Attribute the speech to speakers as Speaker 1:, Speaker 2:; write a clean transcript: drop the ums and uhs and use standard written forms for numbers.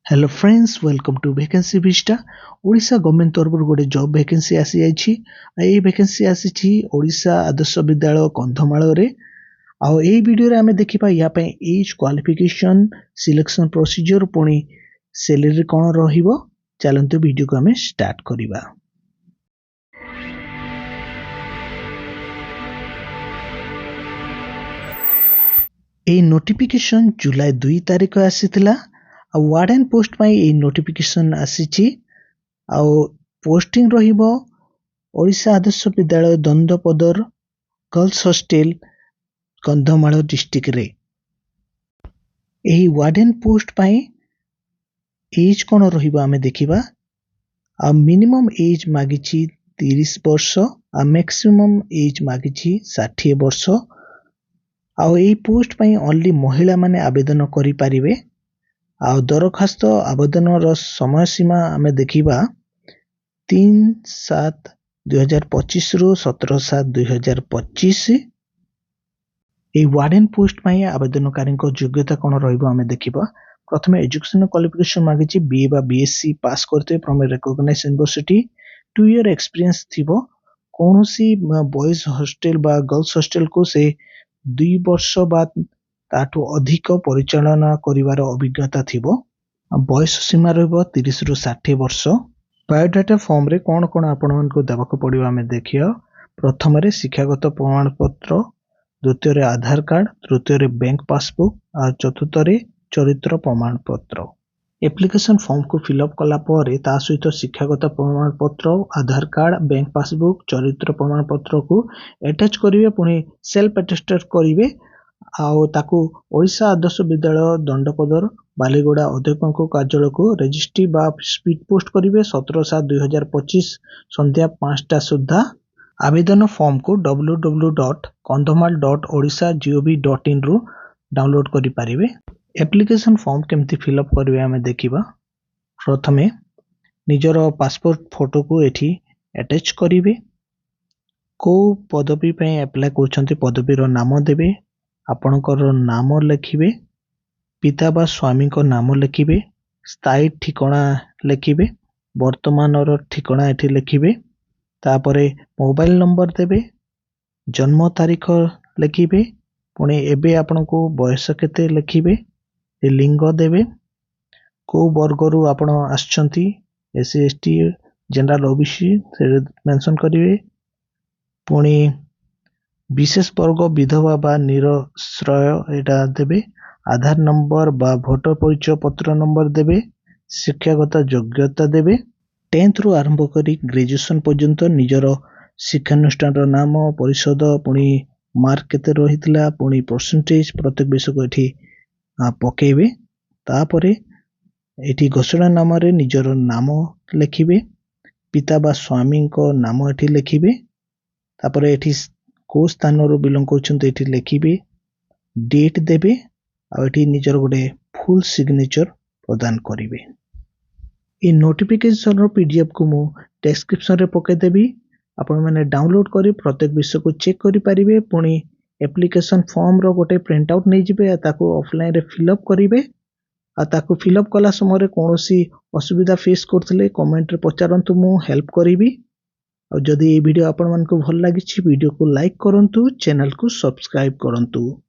Speaker 1: Hello friends welcome to vacancy vista Odisha government तरफ गोटे job vacancy आसी जाइछि ए वैकेंसी आसी ओडिशा आदर्श विद्यालय कंधमाल रे आ ए वीडियो रे हमें देखिबा या पे एज क्वालिफिकेशन सिलेक्शन प्रोसीजर पुनी सैलरी कोन रहिबो चलंतु वीडियो को हमें स्टार्ट करिबा। ए नोटिफिकेशन जुलाई 2 तारिख आसीथिला आ वार्डन पोस्ट पाई ए नोटिफिकेशन आसीची आ पोस्टिंग रहिबो Odisha Adarsh Vidyalaya दंडपदर girls hostel Kandhamal district रे। एही वार्डन पोस्ट पाई एज कोन रहिबो हमें देखिबा आ मिनिमम एज मागिची 30 वर्ष आ मैक्सिमम एज मागिची 60 वर्ष आ एही पोस्ट पाई ओनली महिला माने आवेदन करि परिबे आ दरखास्त आवेदन रो समय सीमा हमें देखिबा 3/7/2025 रु 17/7/2025। ए वार्डन पोस्ट पाई आवेदनकारी को योग्यता कोन रहिबो हमें देखिबा। प्रथमे एजुकेशन क्वालिफिकेशन मागिची बीए बा बीएससी पास करते from a recognised university 2 year experience थिबो कोनोसी बॉयज हॉस्टल बा गर्ल्स हॉस्टल को से 2 वर्ष बाद ताठू अधिक परिचालना करिवार अभिज्ञता थिबो। बयस सीमा रहबो 30 रु 60 वर्ष। बायोडाटा फॉर्म रे कोन कोन आपण को देबाक पड़िबो हमें देखियो। प्रथम रे शिक्षागत प्रमाण पत्र, द्वितीय रे आधार कार्ड, तृतीय रे बैंक पासबुक और चतुर्थ रे चरित्र प्रमाण पत्र। एप्लिकेशन फॉर्म को फिलअप कला परे ता सहित शिक्षागत प्रमाण पत्र, आधार कार्ड, बैंक पासबुक, चरित्र प्रमाण पत्र को अटैच करिवे पुनी सेल्फ अटेस्टेड करिवे आउ ताकू ओडिशा आदर्श विद्यालय दंडपदर बालीगोड़ा अध्यक्ष कार्यालय को रजिस्ट्री बा स्पीड पोस्ट करिवे 17/7/2025 संध्या 5टा सुद्धा। आवेदन फॉर्म को www.kandhamal.odisha.gov.in रु डाउनलोड करि परिवे। एप्लिकेशन फॉर्म केमती फिलअप करिवे हमें देखिबा। प्रथमे निजर पासपोर्ट फोटो को एठी अटैच करिवे। को पदवी पे अप्लाई करछंती पदवी रो नाम देबे, आपनकर नाम लिखिबे, पिता बा स्वामी को नाम लिखिबे, स्थायी ठिकाना लिखिबे, वर्तमान रो ठिकाना एठी लिखिबे, तापरे मोबाइल नंबर देबे, जन्म तारीख लिखिबे, पुणे एबे आपनको बयस केते लिखिबे, लिंग देबे, को वर्ग रु आपण आछंती एससी एसटी जनरल ओबीसी से मेंशन करिवे, पुणे विशेष वर्ग विधवा बा निरश्रय एटा देबे, आधार नंबर बा भोटर परिचय पत्र नंबर देबे, शिक्षागत योग्यता देबे, 10th रु आरंभ करी ग्रेजुएशन पर्यंत निजर शिक्षानुष्ठान नाम परिषद पुणी मार्क केते रहितला पुणी परसेंटेज प्रत्येक विषय को एठी पकेबे। तापरे एठी घोषणा नाम रे निजर नाम लिखिबे, पिता बा स्वामी को नाम एठी लिखिबे, तापरे एठी को स्थान रो बिलोंग करछन्ते एठी लिखिबे, डेट देबे आ एठी निजर गोटे फुल सिग्नेचर प्रदान करिवे। ए नोटिफिकेशन रो पीडीएफ को मु डिस्क्रिप्शन रे पके देबी, आपण माने डाउनलोड करी प्रत्येक विषय को चेक करि परिबे, पुणी एप्लिकेशन फॉर्म रो गोटे प्रिंट आउट नै जिबे ताको ऑफलाइन रे फिलअप करिवे आ ताको फिलअप कला समय रे कोनोसी असुविधा फेस करथले कमेंट रे पचारंतु मु हेल्प करिवि। और जदि ये वीडियो आपण मन को भल लागिछि वीडियो को लाइक करंतु, चैनल को सब्सक्राइब करंतु।